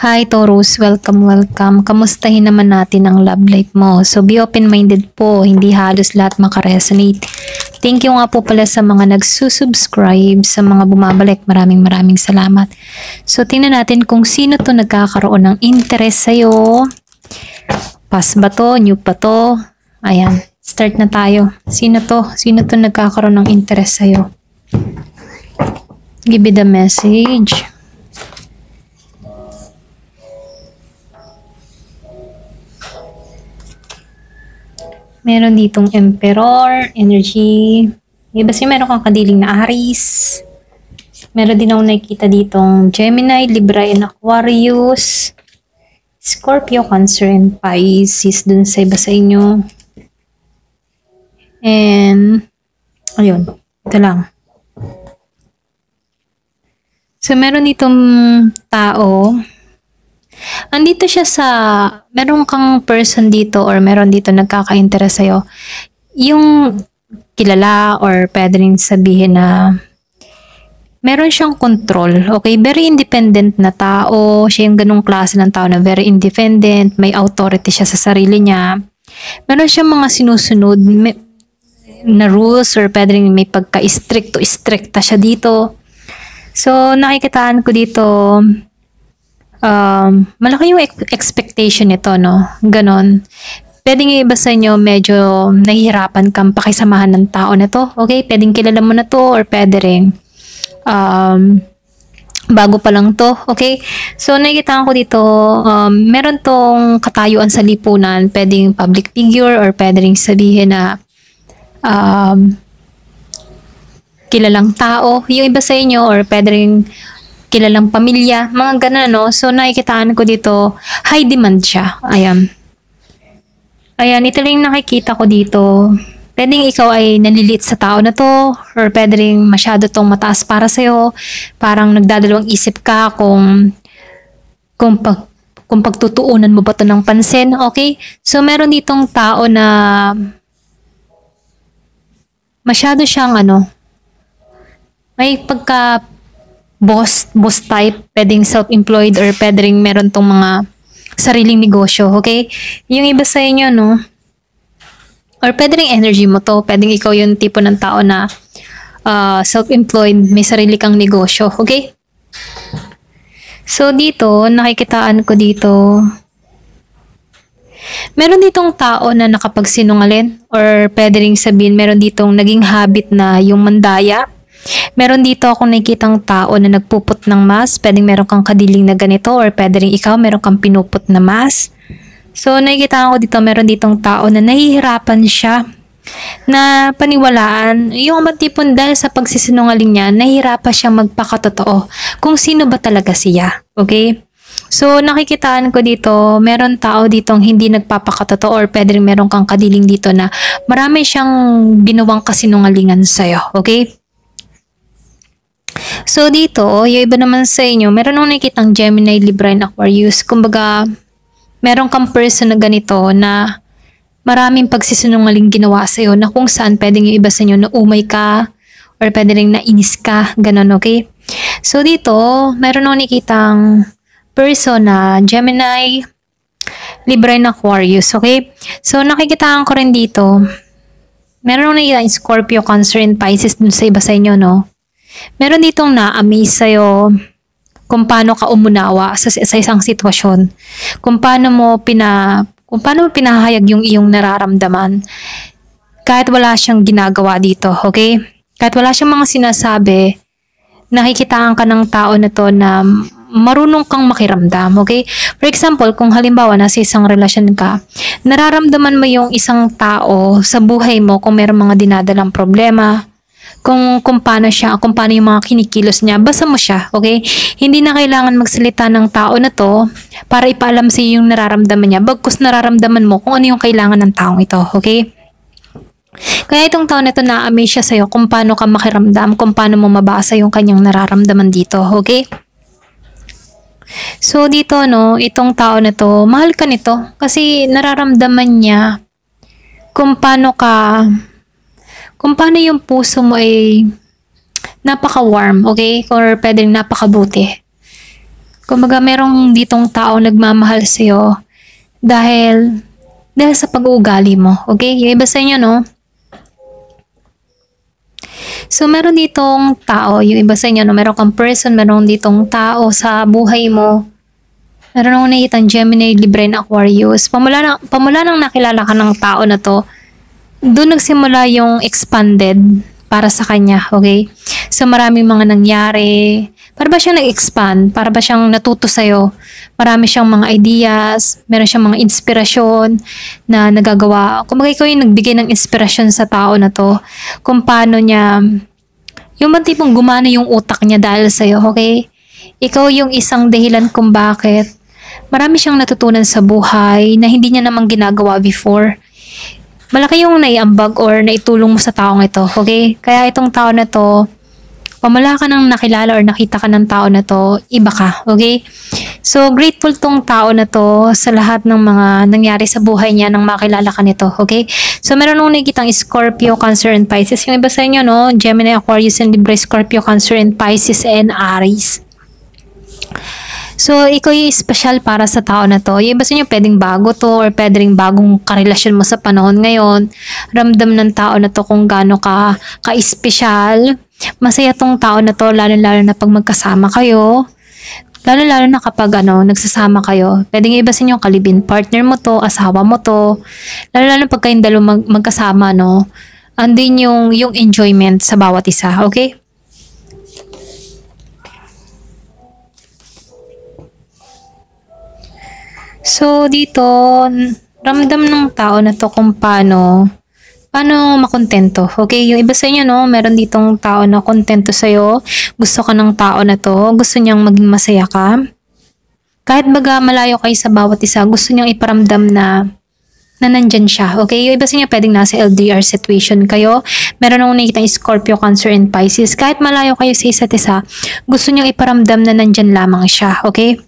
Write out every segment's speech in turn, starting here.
Hi Taurus, welcome. Kamustahin naman natin ang love life mo. So be open-minded po, hindi halos lahat makaresonate. Thank you nga po pala sa mga nagsusubscribe, sa mga bumabalik. Maraming salamat. So tingnan natin kung sino to nagkakaroon ng interest sa'yo. Pass ba to? New pa to? Ayan, start na tayo. Sino to? Sino to nagkakaroon ng interest sa'yo? Give me the message. Meron ditong Emperor, Energy. Iba kasi meron kang kadiling na Aries. Meron din akong nakikita ditong Gemini, Libra, and Aquarius. Scorpio, Cancer, and Pisces dun sa iba sa inyo. And, ayun. Ito lang. So, meron ditong tao. Andito siya sa, meron kang person dito or meron dito nagkaka-interest sa'yo. Yung kilala or pwede rin sabihin na meron siyang control. Okay? Very independent na tao. Siya yung ganung klase ng tao na very independent. May authority siya sa sarili niya. Meron siyang mga sinusunod na rules or pwede rin may pagka-stricta siya dito. So, nakikitaan ko dito malaki yung expectation nito, no? Ganon. Pwedeng yung iba sa inyo medyo nahihirapan kang pakisamahan ng tao na to. Okay? Pwedeng kilala mo na to or pwede rin bago pa lang to. Okay? So, nakikita ko dito, meron tong katayuan sa lipunan. Pwedeng public figure or pwede rin sabihin na kilalang tao. Yung iba sa inyo or pwede rin kilalang pamilya, mga ganun, no? So, nakikitaan ko dito, high demand siya. Ayan. Ayan, ito lang nakikita ko dito. Pwedeng ikaw ay nalilit sa tao na to, or pwede rin masyado tong mataas para sa'yo. Parang nagdadalawang isip ka kung pagtutuunan mo ba to ng pansin, okay? So, meron ditong tao na masyado siyang may pagka boss type, pwedeng self-employed or pwedeng meron tong mga sariling negosyo, okay? Yung iba sa inyo, no? Or pwedeng energy mo to, pwedeng ikaw yung tipo ng tao na self-employed, may sarili kang negosyo, okay? So dito, nakikitaan ko dito, meron ditong tao na nakapagsinungaling or pwedeng sabihin meron ditong naging habit na yung mandaya. Meron dito akong nakikitang tao na nagpuput ng mask. Pwedeng meron kang kadiling na ganito or pwede rin ikaw meron kang pinuput na mask. So nakikita ko dito meron ditong tao na nahihirapan siya na paniwalaan. Yung matipon dahil sa pagsisinungaling niya, nahihirapan siya magpakatotoo kung sino ba talaga siya. Okay? So nakikitaan ko dito, meron tao ditong hindi nagpapakatotoo or pwede rin meron kang kadiling dito na marami siyang ginawang kasinungalingan sa'yo. Okay? So dito, yung iba naman sa inyo, meron akong nakikitang Gemini, Libra, and Aquarius. Kumbaga, meron kang person na ganito na maraming pagsisinungaling ginawa sa'yo na kung saan pwedeng yung iba sa inyo na umay ka or pwede rin nainis ka, ganun, okay? So dito, meron akong nakikitang person na Gemini, Libra, and Aquarius, okay? So nakikitaan ko rin dito, meron akong nakikitang Scorpio, Cancer, and Pisces dun sa iba sa inyo, no? Meron ditong na-amaze sa'yo kung paano ka umunawa sa isang sitwasyon. Kung paano mo pinahayag yung iyong nararamdaman. Kahit wala siyang ginagawa dito, okay? Kahit wala siyang mga sinasabi, nakikitaan ka ng tao na to na marunong kang makiramdam, okay? For example, kung halimbawa nasa isang relasyon ka, nararamdaman mo yung isang tao sa buhay mo kung mayroong mga dinadalang problema, kung paano yung mga kinikilos niya, basa mo siya, okay? Hindi na kailangan magsalita ng tao na to para ipaalam sa iyo yung nararamdaman niya, bagkus nararamdaman mo kung ano yung kailangan ng taong ito, okay? Kaya itong tao na to na-amaze siya sa'yo kung paano ka makiramdam, kung paano mo mabasa yung kanyang nararamdaman dito, okay? So dito, no, itong tao na to, mahal ka nito kasi nararamdaman niya kung paano yung puso mo ay napaka-warm, okay? Or pwedeng napakabuti. Kumbaga merong ditong tao nagmamahal sa'yo dahil sa pag-uugali mo. Okay? Yung iba sa inyo, no? So, meron ditong tao, yung iba sa inyo, no? Meron kang person, meron ditong tao sa buhay mo. Meron akong nakitang Gemini, Libra, and Aquarius. Pamula nang nakilala ka ng tao na to, doon nagsimula yung expanded para sa kanya, okay? So, maraming mga nangyari. Para ba siyang nag-expand? Para ba siyang natuto sa'yo? Marami siyang mga ideas, meron siyang mga inspirasyon na nagagawa. Kung ikaw yung nagbigay ng inspirasyon sa tao na to, kung paano niya, yung mga tipong gumana yung utak niya dahil sa'yo, okay? Ikaw yung isang dahilan kung bakit marami siyang natutunan sa buhay na hindi niya namang ginagawa before. Malaki yung naiambag or naitulong mo sa taong ito, okay? Kaya itong tao na to, pamala ka nang nakilala or nakita ka ng tao na to, iba ka, okay? So, grateful tong tao na to sa lahat ng mga nangyari sa buhay niya nang makilala ka nito, okay? So, meron nung nakikitang Scorpio, Cancer, and Pisces. Yung iba sa inyo, no? Gemini, Aquarius, and Libra, Scorpio, Cancer, and Pisces, and Aries. So, ikaw yung special para sa tao na to. Yung iba sa inyo, pwedeng bago to or pwedeng bagong karelasyon mo sa panahon ngayon. Ramdam ng tao na to kung gaano ka-special. Masaya tong tao na to, lalo-lalo na pag magkasama kayo. Lalo-lalo na kapag nagsasama kayo. Pwedeng iba sa inyo, kalibin partner mo to, asawa mo to. Lalo-lalo pag kayong dalawa magkasama, no? Andin yung enjoyment sa bawat isa, okay? So, dito, ramdam ng tao na to kung paano makontento. Okay, yung iba sa inyo, no, meron ditong tao na kontento sa'yo. Gusto ka ng tao na to. Gusto niyang maging masaya ka. Kahit baga malayo kayo sa bawat isa, gusto niyang iparamdam na nandyan siya. Okay, yung iba sa inyo, pwedeng nasa LDR situation kayo. Meron akong nakikita Scorpio, Cancer, and Pisces. Kahit malayo kayo sa isa't isa, gusto niyang iparamdam na nandyan lamang siya. Okay?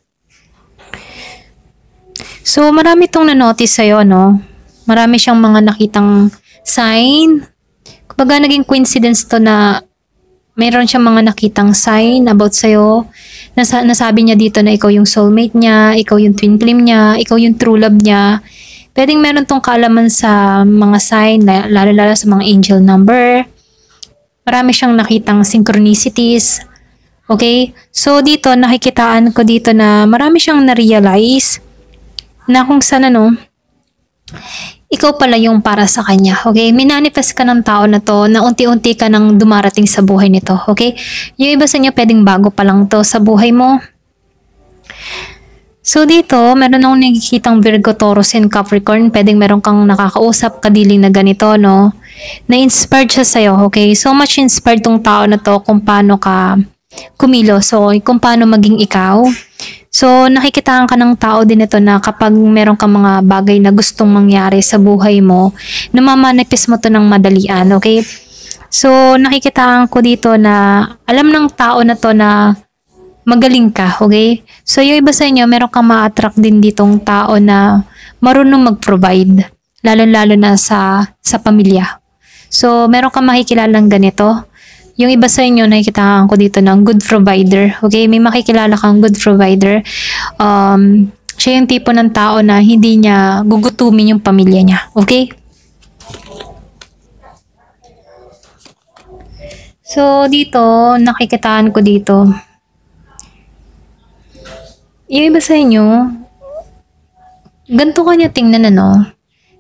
So, marami itong na-notice sa'yo, no? Marami siyang mga nakitang sign. Kumbaga, naging coincidence to na mayroon siyang mga nakitang sign about sa'yo. Nasabi niya dito na ikaw yung soulmate niya, ikaw yung twin flame niya, ikaw yung true love niya. Pwedeng meron tong kaalaman sa mga sign, lalo-lalo sa mga angel number. Marami siyang nakitang synchronicities. Okay? So, dito, nakikitaan ko dito na marami siyang na-realize na kung sana, ikaw pala yung para sa kanya, okay? Minanifest ka ng tao na to na unti-unti ka nang dumarating sa buhay nito, okay? Yung iba sa inyo, pwedeng bago pa lang to sa buhay mo. So dito, meron akong nakikitang Virgo, Taurus, and Capricorn. Pwedeng meron kang nakakausap, kadiling na ganito, no? Na-inspired siya sa'yo, okay? So much inspired tong tao na to kung paano ka kumilos, so kung paano maging ikaw. So, nakikitaan ka ng tao din ito na kapag meron kang mga bagay na gustong mangyari sa buhay mo, namamanifest mo to ng madalian, okay? So, nakikitaan ko dito na alam ng tao na to na magaling ka, okay? So, yung iba sa inyo, meron kang ma-attract din ditong tao na marunong mag-provide, lalo-lalo na sa pamilya. So, meron kang makikilalang ganito. Yung iba sa inyo, nakikitaan ko dito ng good provider. Okay? May makikilala kang good provider. Siya yung tipo ng tao na hindi niya gugutumin yung pamilya niya. Okay? So, dito, nakikitaan ko dito. Yung iba sa inyo, ganito ka niya tingnan,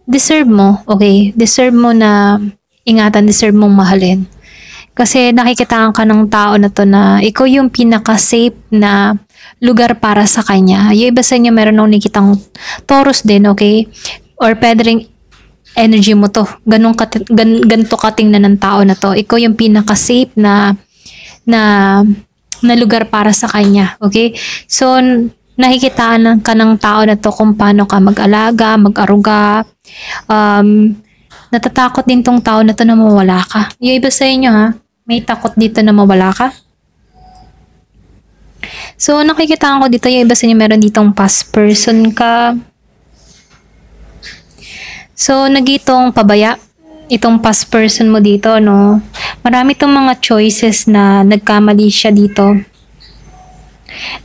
deserve mo. Okay? Deserve mo na ingatan, deserve mong mahalin. Kasi nakikitaan ka ng tao na to na ikaw yung pinaka-safe na lugar para sa kanya. Yung iba sa inyo meron nung nakikitang Taurus din, okay? Or pwede rin energy mo to. Ganito katingnan ng tao na to. Ikaw yung pinaka-safe na lugar para sa kanya, okay? So, nakikitaan ka ng tao na to kung paano ka mag-alaga, mag-aruga. Natatakot din tong tao na to na mawala ka. Yung iba sa inyo, ha? May takot dito na mawala ka. So, nakikitaan ko dito, yung iba sa inyo meron ditong past person ka. So, nagitong pabaya. Itong past person mo dito, no? Marami itong mga choices na nagkamali siya dito.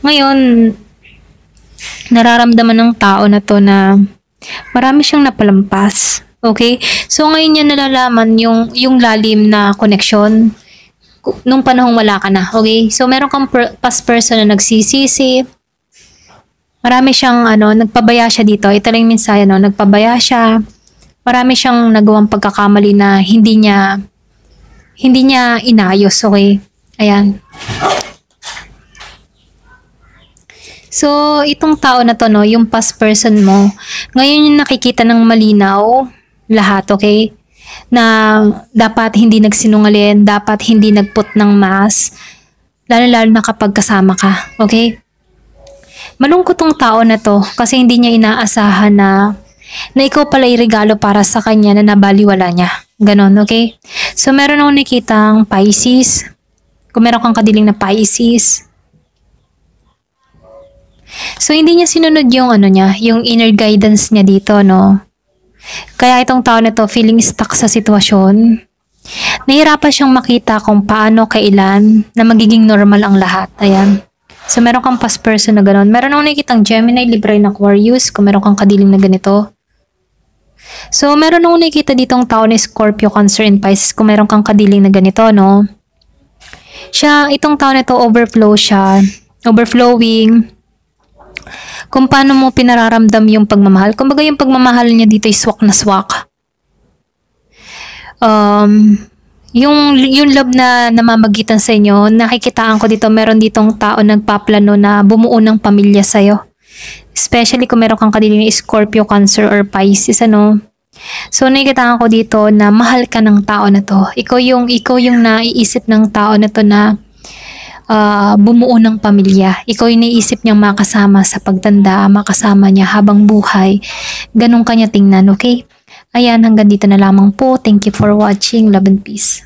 Ngayon, nararamdaman ng tao na to na marami siyang napalampas. Okay? So ngayon niya nalalaman yung lalim na connection nung panahong wala ka na. Okay? So meron kang past person na nagsisisi. Marami siyang nagpabaya siya dito. Ito lang yung mensahe, nagpabaya siya. Marami siyang nagawang pagkakamali na hindi niya inayos. Okay? Ayan. So, itong tao na to, yung past person mo, ngayon yung nakikita ng malinaw lahat, okay? Na dapat hindi nagsinungaling, dapat hindi nagput ng mask, lalo-lalo na kapag kasama ka, okay? Malungkot tong tao na to kasi hindi niya inaasahan na ikaw pala regalo para sa kanya na nabaliwala niya. Ganon, okay? So, meron akong nakitang Pisces. Kung meron kang kadiling na Pisces, so, hindi niya sinunod yung yung inner guidance niya dito, no? Kaya itong tao na to, feeling stuck sa sitwasyon. Nahirapan siyang makita kung paano, kailan, na magiging normal ang lahat. Ayan. So, meron kang past person na gano'n. Meron akong nakikitang Gemini, Libra, and Aquarius, kung meron kang kadiling na ganito. So, meron akong nakikita ditong tao na Scorpio, Cancer, and Pisces, kung meron kang kadiling na ganito, no? Itong tao na to, overflowing. Kung paano mo pinararamdam yung pagmamahal. Kumbaga yung pagmamahal niya dito ay swak na swak. Yung love na namamagitan sa inyo, nakikitaan ko dito, meron ditong tao nagpaplano na bumuo ng pamilya sa'yo. Especially kung meron kang kadiling Scorpio, Cancer, or Pisces, So, nakikitaan ko dito na mahal ka ng tao na to. Ikaw yung naiisip ng tao na to na bumuo ng pamilya. Ikaw yung naisip niyang makasama sa pagtanda, makasama niya habang buhay. Ganun kanya tingnan, okay? Ayan, hanggang dito na lamang po. Thank you for watching. Love and peace.